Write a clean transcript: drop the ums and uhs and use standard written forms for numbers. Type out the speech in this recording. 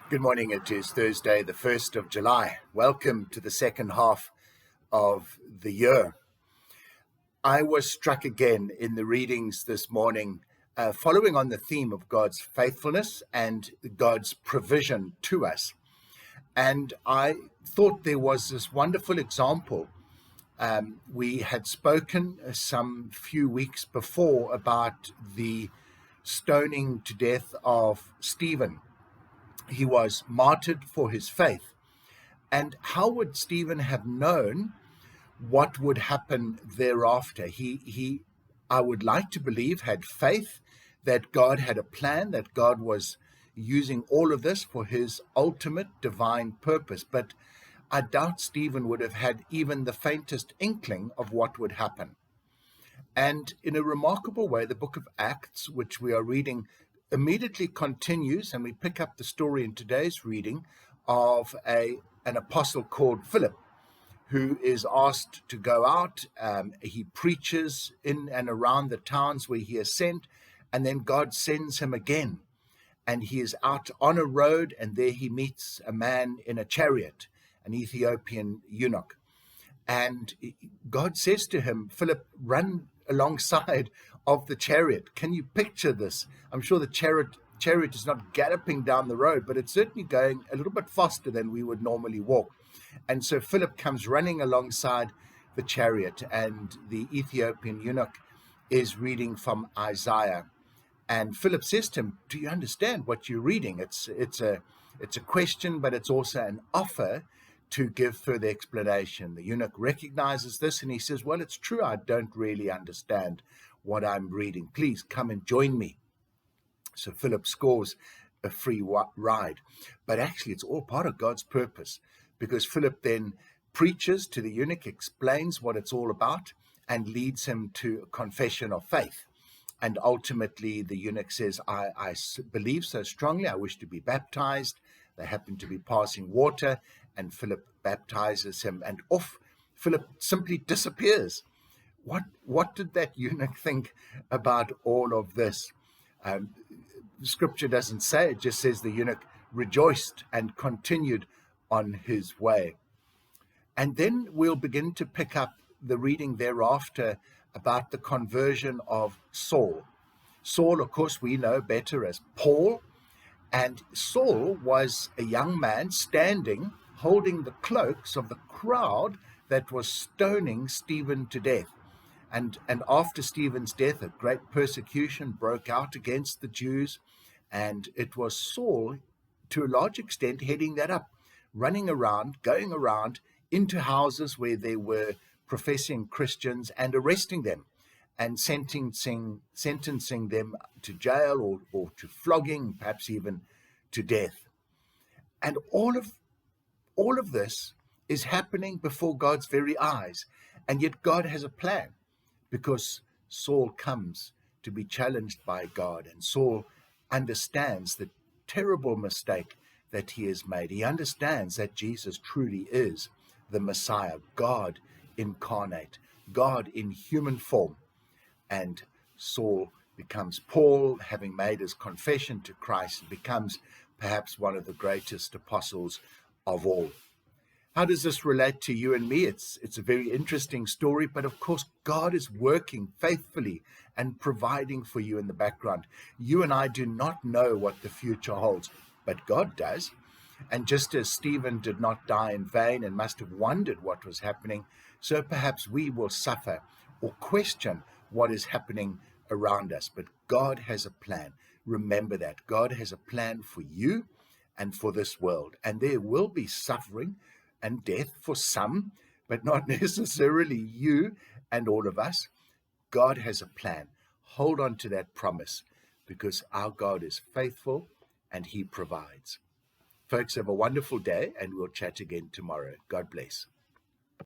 Good morning. It is Thursday, the 1st of July. Welcome to the second half of the year. I was struck again in the readings this morning, following on the theme of God's faithfulness and God's provision to us. And I thought there was this wonderful example. We had spoken some few weeks before about the stoning to death of Stephen. He was martyred for his faith. And how would Stephen have known what would happen thereafter? He, I would like to believe, had faith that God had a plan, that God was using all of this for his ultimate divine purpose. But I doubt Stephen would have had even the faintest inkling of what would happen. And in a remarkable way, the book of Acts, which we are reading, immediately continues, and we pick up the story in today's reading of an apostle called Philip, who is asked to go out. He preaches in and around the towns where he is sent, and then God sends him again. And he is out on a road, and there he meets a man in a chariot, an Ethiopian eunuch. And God says to him, Philip, run alongside of the chariot. Can you picture this? I'm sure the chariot is not galloping down the road, but it's certainly going a little bit faster than we would normally walk. And so Philip comes running alongside the chariot, and the Ethiopian eunuch is reading from Isaiah. And Philip says to him, do you understand what you're reading? It's a question, but it's also an offer to give further explanation. The eunuch recognizes this, and he says, well, it's true, I don't really understand what I'm reading. Please come and join me. So Philip scores a free ride. But actually, it's all part of God's purpose, because Philip then preaches to the eunuch, explains what it's all about, and leads him to a confession of faith. And ultimately, the eunuch says, I believe so strongly, I wish to be baptized. They happen to be passing water, and Philip baptizes him, and off Philip simply disappears. What did that eunuch think about all of this? Scripture doesn't say, it just says the eunuch rejoiced and continued on his way. And then we'll begin to pick up the reading thereafter about the conversion of Saul. Saul, of course, we know better as Paul. And Saul was a young man standing, holding the cloaks of the crowd that was stoning Stephen to death. And after Stephen's death, a great persecution broke out against the Jews. And it was Saul, to a large extent, heading that up, running around, going around into houses where there were professing Christians and arresting them and sentencing them to jail or to flogging, perhaps even to death. And all of this is happening before God's very eyes. And yet God has a plan, because Saul comes to be challenged by God, and Saul understands the terrible mistake that he has made. He understands that Jesus truly is the Messiah, God incarnate, God in human form. And Saul becomes Paul, having made his confession to Christ, and becomes perhaps one of the greatest apostles of all. How does this relate to you and me? It's a very interesting story, but of course, God is working faithfully and providing for you in the background. You and I do not know what the future holds, but God does. And just as Stephen did not die in vain and must have wondered what was happening, so perhaps we will suffer or question what is happening around us. But God has a plan. Remember that. God has a plan for you and for this world. And there will be suffering and death for some, but not necessarily you and all of us. God has a plan. Hold on to that promise, because our God is faithful and he provides. Folks, have a wonderful day, and we'll chat again tomorrow. God bless.